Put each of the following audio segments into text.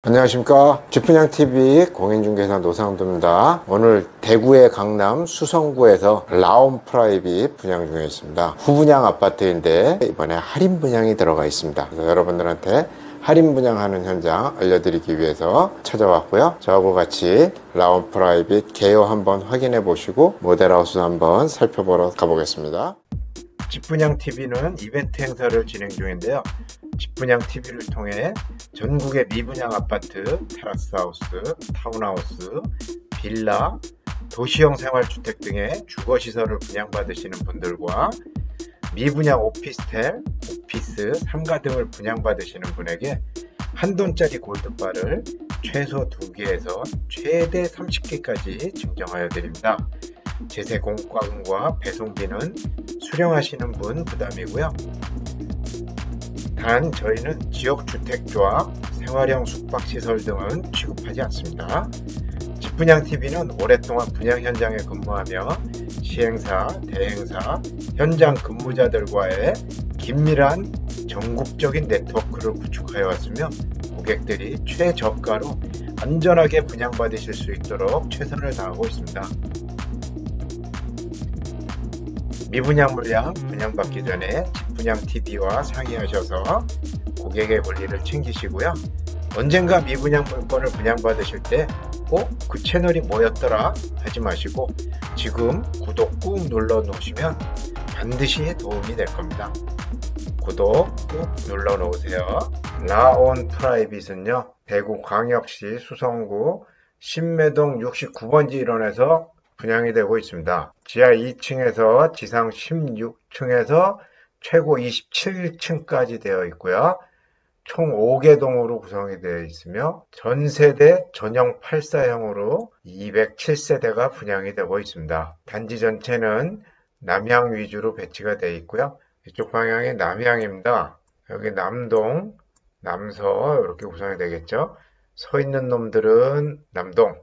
안녕하십니까. 집분양TV 공인중개사 노상도입니다. 오늘 대구의 강남 수성구에서 라온 프라이빗 분양 중에 있습니다. 후분양 아파트인데 이번에 할인 분양이 들어가 있습니다. 그래서 여러분들한테 할인 분양하는 현장 알려드리기 위해서 찾아왔고요. 저하고 같이 라온 프라이빗 개요 한번 확인해 보시고 모델하우스 한번 살펴보러 가보겠습니다. 집분양TV는 이벤트 행사를 진행 중인데요. 집분양TV를 통해 전국의 미분양 아파트, 테라스하우스, 타운하우스, 빌라, 도시형 생활주택 등의 주거시설을 분양받으시는 분들과 미분양 오피스텔, 오피스, 상가 등을 분양받으시는 분에게 한돈짜리 골드바를 최소 2개에서 최대 30개까지 증정하여 드립니다. 제세 공과금과 배송비는 수령하시는 분 부담이고요. 단 저희는 지역주택조합, 생활형 숙박시설 등은 취급하지 않습니다. 집분양TV는 오랫동안 분양 현장에 근무하며 시행사, 대행사, 현장 근무자들과의 긴밀한 전국적인 네트워크를 구축하여 왔으며 고객들이 최저가로 안전하게 분양받으실 수 있도록 최선을 다하고 있습니다. 미분양 물량 분양받기 전에 집분양TV와 상의하셔서 고객의 권리를 챙기시고요. 언젠가 미분양 물건을 분양받으실 때 그 채널이 뭐였더라 하지 마시고 지금 구독 꾹 눌러 놓으시면 반드시 도움이 될 겁니다. 구독 꾹 눌러 놓으세요. 라온 프라이빗은요, 대구광역시 수성구 신매동 69번지 일원에서 분양이 되고 있습니다. 지하 2층에서 지상 16층에서 최고 27층까지 되어 있고요. 총 5개 동으로 구성이 되어 있으며 전세대 전용 8사형으로 207세대가 분양이 되고 있습니다. 단지 전체는 남향 위주로 배치가 되어 있고요. 이쪽 방향이 남향입니다. 여기 남동, 남서 이렇게 구성이 되겠죠. 서 있는 놈들은 남동,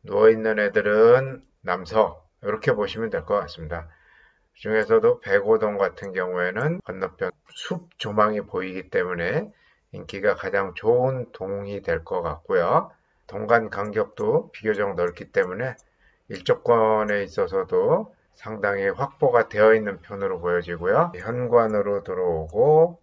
누워있는 애들은 남서 이렇게 보시면 될 것 같습니다. 중에서도 105동 같은 경우에는 건너편 숲 조망이 보이기 때문에 인기가 가장 좋은 동이 될 것 같고요. 동간 간격도 비교적 넓기 때문에 일조권에 있어서도 상당히 확보가 되어 있는 편으로 보여지고요. 현관으로 들어오고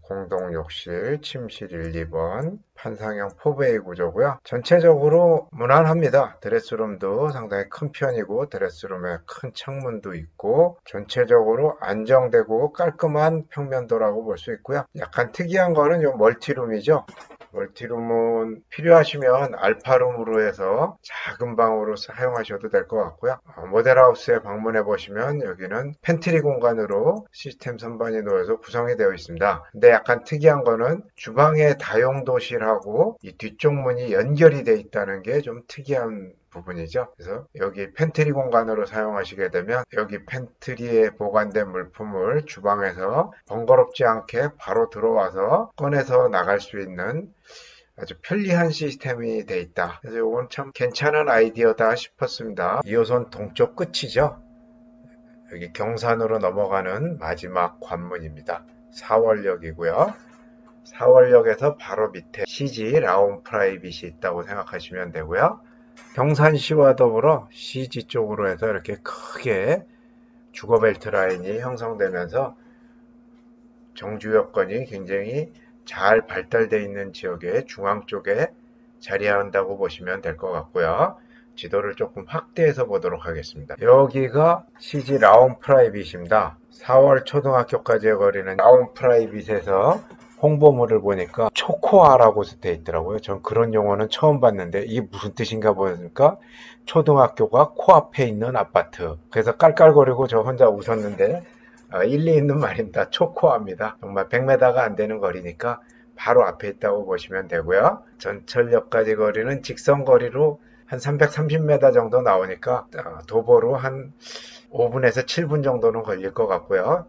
공동 욕실, 침실 1, 2번, 판상형 4베이 구조고요. 전체적으로 무난합니다. 드레스룸도 상당히 큰 편이고 드레스룸에 큰 창문도 있고 전체적으로 안정되고 깔끔한 평면도라고 볼 수 있고요. 약간 특이한 거는 요 멀티룸이죠. 멀티룸은 필요하시면 알파룸으로 해서 작은 방으로 사용하셔도 될 것 같고요. 모델하우스에 방문해 보시면 여기는 팬트리 공간으로 시스템 선반이 놓여서 구성이 되어 있습니다. 근데 약간 특이한 거는 주방의 다용도실하고 이 뒤쪽 문이 연결이 되어 있다는 게 좀 특이한 부분이죠. 그래서 여기 팬트리 공간으로 사용하시게 되면 여기 팬트리에 보관된 물품을 주방에서 번거롭지 않게 바로 들어와서 꺼내서 나갈 수 있는 아주 편리한 시스템이 되어 있다. 그래서 이건 참 괜찮은 아이디어다 싶었습니다. 2호선 동쪽 끝이죠. 여기 경산으로 넘어가는 마지막 관문입니다. 사월역이고요. 사월역에서 바로 밑에 CG 라온 프라이빗이 있다고 생각하시면 되고요. 경산시와 더불어 CG 쪽으로 해서 이렇게 크게 주거벨트 라인이 형성되면서 정주 여건이 굉장히 잘 발달되어 있는 지역의 중앙 쪽에 자리한다고 보시면 될 것 같고요. 지도를 조금 확대해서 보도록 하겠습니다. 여기가 CG 라온 프라이빗입니다. 4월 초등학교까지의 거리는 라온 프라이빗에서 홍보물을 보니까 초코아라고 되어 있더라고요. 전 그런 용어는 처음 봤는데 이게 무슨 뜻인가 보니까 초등학교가 코앞에 있는 아파트. 그래서 깔깔거리고 저 혼자 웃었는데 일리 있는 말입니다. 초코아입니다. 정말 100m가 안 되는 거리니까 바로 앞에 있다고 보시면 되고요. 전철역까지 거리는 직선거리로 한 330m 정도 나오니까 도보로 한 5분에서 7분 정도는 걸릴 것 같고요.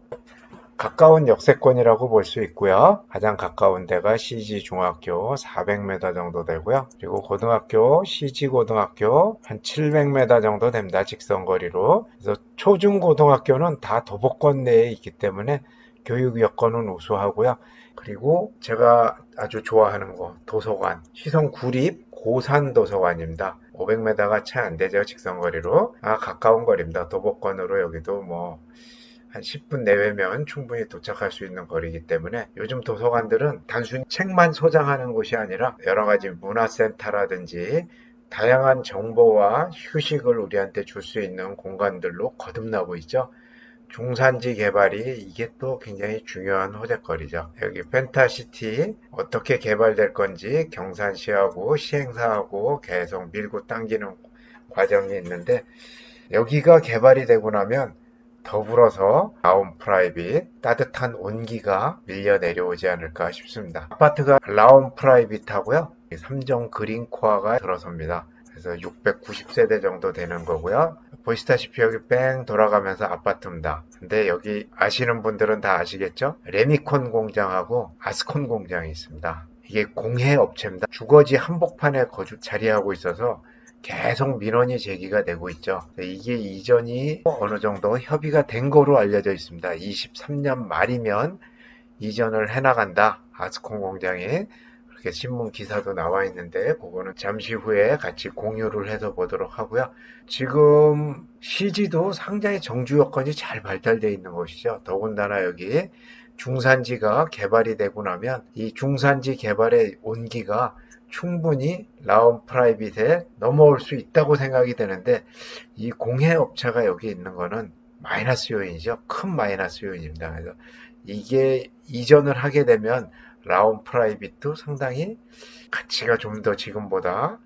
가까운 역세권이라고 볼 수 있고요. 가장 가까운 데가 CG중학교 400m 정도 되고요. 그리고 고등학교, CG고등학교 한 700m 정도 됩니다. 직선거리로. 그래서 초중고등학교는 다 도보권 내에 있기 때문에 교육 여건은 우수하고요. 그리고 제가 아주 좋아하는 거 도서관 시성 구립 고산 도서관입니다. 500m가 채 안 되죠. 직선거리로. 가까운 거리입니다. 도보권으로 여기도 뭐 한 10분 내외면 충분히 도착할 수 있는 거리이기 때문에 요즘 도서관들은 단순히 책만 소장하는 곳이 아니라 여러 가지 문화센터라든지 다양한 정보와 휴식을 우리한테 줄 수 있는 공간들로 거듭나고 있죠. 중산지 개발이 이게 또 굉장히 중요한 호재거리죠. 여기 펜타시티 어떻게 개발될 건지 경산시하고 시행사하고 계속 밀고 당기는 과정이 있는데 여기가 개발이 되고 나면 더불어서 라운 프라이빗 따뜻한 온기가 밀려 내려오지 않을까 싶습니다. 아파트가 라운 프라이빗하고요. 삼정 그린코어가 들어섭니다. 그래서 690세대 정도 되는 거고요. 보시다시피 여기 뺑 돌아가면서 아파트입니다. 근데 여기 아시는 분들은 다 아시겠죠? 레미콘 공장하고 아스콘 공장이 있습니다. 이게 공해 업체입니다. 주거지 한복판에 자리하고 있어서 계속 민원이 제기가 되고 있죠. 이게 이전이 어느 정도 협의가 된 거로 알려져 있습니다. 23년 말이면 이전을 해나간다. 아스콘 공장이. 그렇게 신문 기사도 나와 있는데 그거는 잠시 후에 같이 공유를 해서 보도록 하고요. 지금 시지도 상당히 정주 여건이 잘 발달되어 있는 곳이죠. 더군다나 여기 중산지가 개발이 되고 나면 이 중산지 개발의 온기가 충분히 라운 프라이빗에 넘어올 수 있다고 생각이 되는데 이 공해 업체가 여기 있는 거는 마이너스 요인이죠. 큰 마이너스 요인입니다. 그래서 이게 이전을 하게 되면 라운 프라이빗도 상당히 가치가 좀 더 지금보다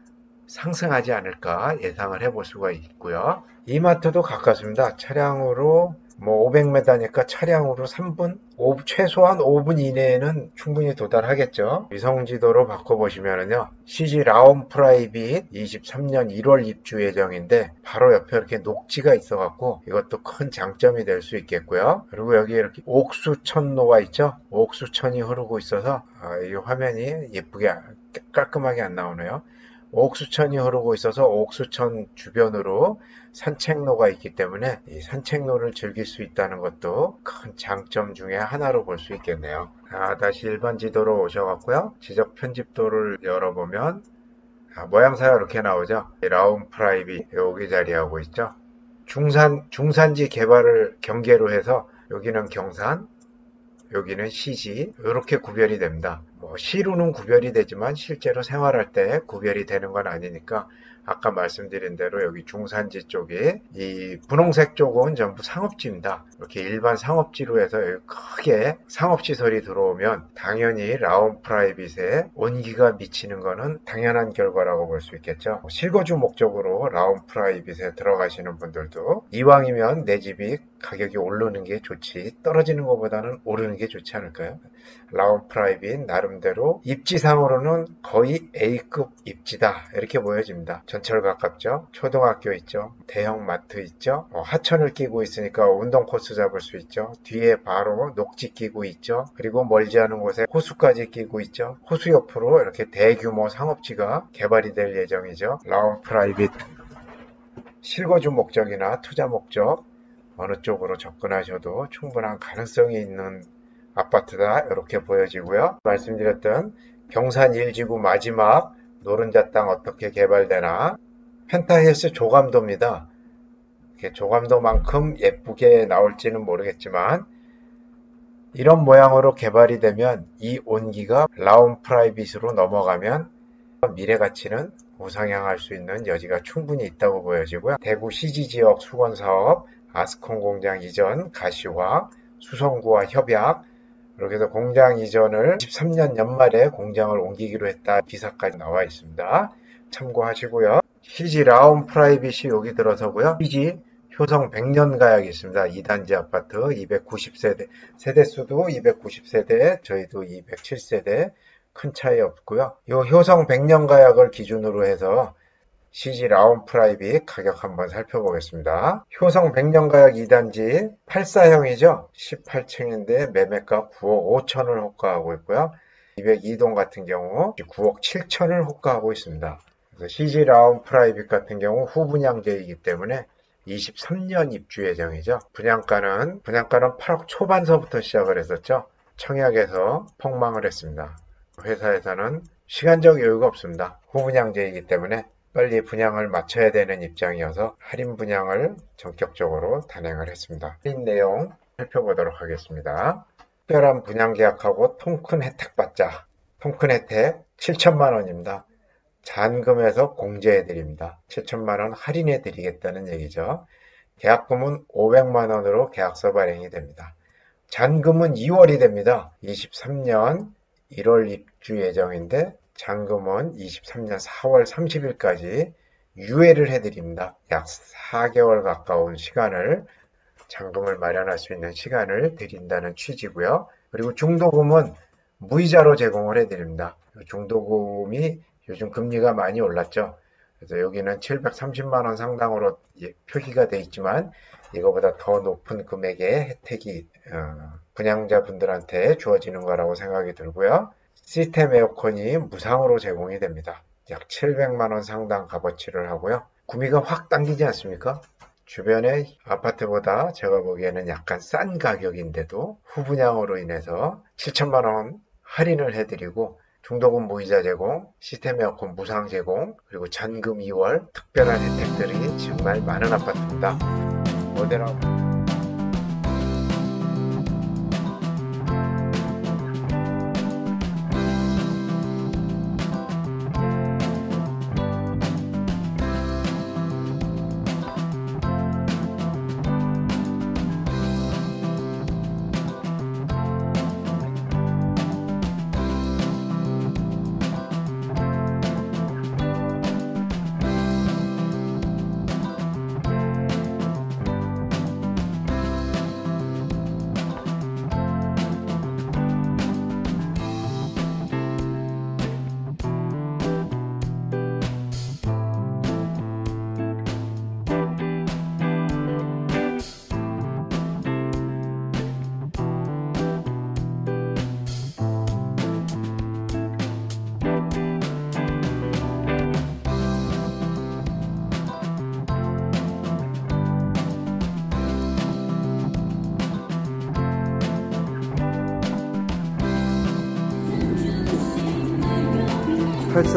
상승하지 않을까 예상을 해볼 수가 있고요. 이마트도 가깝습니다. 차량으로 뭐 500m니까 차량으로 3분, 최소한 5분 이내에는 충분히 도달하겠죠. 위성지도로 바꿔보시면은요. CG 라운 프라이빗 23년 1월 입주 예정인데 바로 옆에 이렇게 녹지가 있어갖고 이것도 큰 장점이 될 수 있겠고요. 그리고 여기 이렇게 옥수천로가 있죠. 옥수천이 흐르고 있어서 이 화면이 예쁘게 깔끔하게 안 나오네요. 옥수천이 흐르고 있어서 옥수천 주변으로 산책로가 있기 때문에 이 산책로를 즐길 수 있다는 것도 큰 장점 중에 하나로 볼 수 있겠네요. 다시 일반 지도로 오셔갖고요. 지적 편집도를 열어보면 모양새가 이렇게 나오죠. 라운 프라이빗 여기 자리하고 있죠. 중산지 개발을 경계로 해서 여기는 경산, 여기는 시지 이렇게 구별이 됩니다. 시로는 구별이 되지만 실제로 생활할 때 구별이 되는 건 아니니까 아까 말씀드린 대로 여기 중산지 쪽에 이 분홍색 쪽은 전부 상업지입니다. 이렇게 일반 상업지로 해서 여기 크게 상업시설이 들어오면 당연히 라운 프라이빗에 온기가 미치는 것은 당연한 결과라고 볼 수 있겠죠. 실거주 목적으로 라운 프라이빗에 들어가시는 분들도 이왕이면 내 집이 가격이 오르는 게 좋지 떨어지는 것보다는 오르는 게 좋지 않을까요? 라운 프라이빗 나름대로 입지상으로는 거의 A급 입지다 이렇게 보여집니다. 전철 가깝죠. 초등학교 있죠. 대형 마트 있죠. 하천을 끼고 있으니까 운동 코스 잡을 수 있죠. 뒤에 바로 녹지 끼고 있죠. 그리고 멀지 않은 곳에 호수까지 끼고 있죠. 호수 옆으로 이렇게 대규모 상업지가 개발이 될 예정이죠. 라운 프라이빗 실거주 목적이나 투자 목적 어느 쪽으로 접근하셔도 충분한 가능성이 있는 아파트다 이렇게 보여지고요. 말씀드렸던 경산 1지구 마지막 노른자 땅 어떻게 개발되나 펜타힐스 조감도입니다. 조감도만큼 예쁘게 나올지는 모르겠지만 이런 모양으로 개발이 되면 이 온기가 라운 프라이빗으로 넘어가면 미래 가치는 우상향할 수 있는 여지가 충분히 있다고 보여지고요. 대구 CG지역 수건사업, 아스콘 공장 이전, 가시화, 수성구와 협약 이렇게 해서 공장 이전을 13년 연말에 공장을 옮기기로 했다 기사까지 나와 있습니다. 참고하시고요. CG 라운 프라이빗이 여기 들어서고요. CG 효성 100년 가약이 있습니다. 2단지 아파트 290세대, 세대수도 290세대, 저희도 207세대 큰 차이 없고요. 이 효성 100년 가약을 기준으로 해서 CG 라운 프라이빗 가격 한번 살펴보겠습니다. 효성 100년 가약 2단지 84형이죠. 18층인데 매매가 9억 5천을 호가하고 있고요. 202동 같은 경우 9억 7천을 호가하고 있습니다. 그래서 CG 라운 프라이빗 같은 경우 후분양제이기 때문에 23년 입주 예정이죠. 분양가는 8억 초반서부터 시작을 했었죠. 청약에서 폭망을 했습니다. 회사에서는 시간적 여유가 없습니다. 후분양제이기 때문에 빨리 분양을 마쳐야 되는 입장이어서 할인 분양을 전격적으로 단행을 했습니다. 할인 내용 살펴보도록 하겠습니다. 특별한 분양 계약하고 통큰 혜택 받자. 통큰 혜택 7천만 원입니다. 잔금에서 공제해 드립니다. 7천만 원 할인해 드리겠다는 얘기죠. 계약금은 500만 원으로 계약서 발행이 됩니다. 잔금은 2월이 됩니다. 23년 1월 입주 예정인데 잔금은 23년 4월 30일까지 유예를 해드립니다. 약 4개월 가까운 시간을 잔금을 마련할 수 있는 시간을 드린다는 취지고요. 그리고 중도금은 무이자로 제공을 해드립니다. 중도금이 요즘 금리가 많이 올랐죠. 그래서 여기는 730만 원 상당으로 표기가 되어 있지만 이거보다 더 높은 금액의 혜택이 분양자분들한테 주어지는 거라고 생각이 들고요. 시스템 에어컨이 무상으로 제공이 됩니다. 약 700만 원 상당 값어치를 하고요. 구매가 확 당기지 않습니까? 주변의 아파트보다 제가 보기에는 약간 싼 가격인데도 후분양으로 인해서 7천만 원 할인을 해드리고 중도금 무이자 제공, 시스템 에어컨 무상 제공, 그리고 잔금 2월 특별한 혜택들이 정말 많은 아파트입니다. 모델하고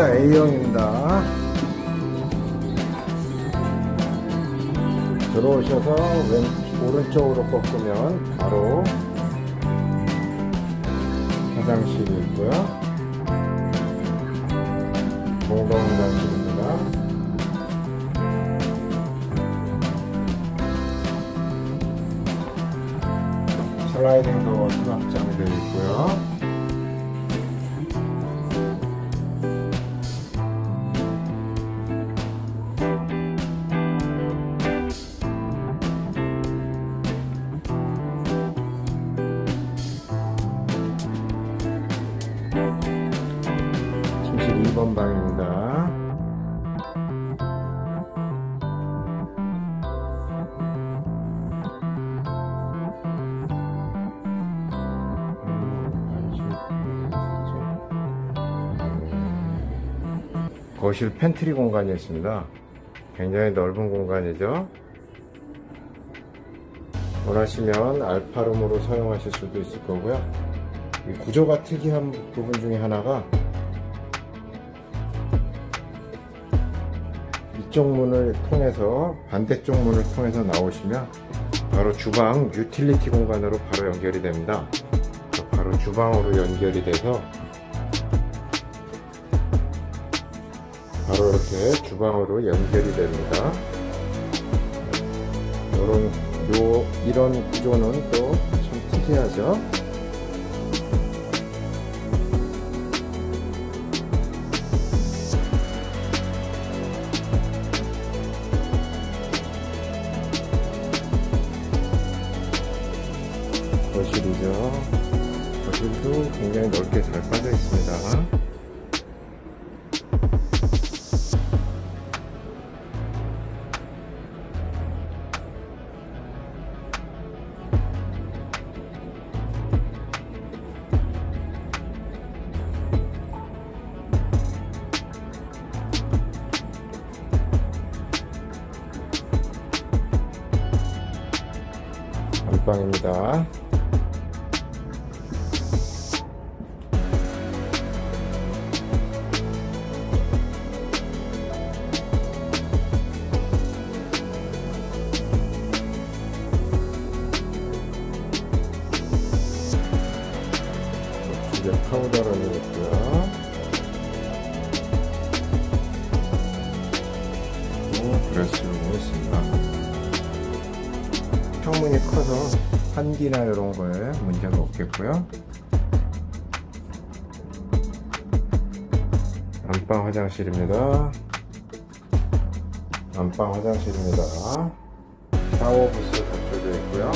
A형입니다. 들어오셔서 오른쪽으로 꺾으면 바로 화장실이 있고요. 공동 화장실입니다. 슬라이딩 도어도 확장되어 있고요. 침실 2번 방입니다. 거실 팬트리 공간이 있습니다. 굉장히 넓은 공간이죠. 원하시면 알파룸으로 사용하실 수도 있을 거고요. 이 구조가 특이한 부분 중에 하나가 이쪽 문을 통해서 반대쪽 문을 통해서 나오시면 바로 주방 유틸리티 공간으로 바로 연결이 됩니다. 바로 주방으로 연결이 돼서 바로 이렇게 주방으로 연결이 됩니다. 이런 구조는 또 참 특이하죠. 거실이죠. 거실도 굉장히 넓게 잘 빠져 있습니다. 안방입니다. 이제 파우더룸이 있고요. 드레스룸이 있습니다. 창문이 커서 환기나 이런 거에 문제가 없겠고요. 안방 화장실입니다. 안방 화장실입니다. 샤워 부스 갖춰져 있고요.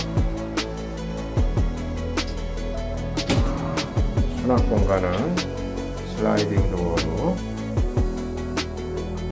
수납 공간은 슬라이딩 도어로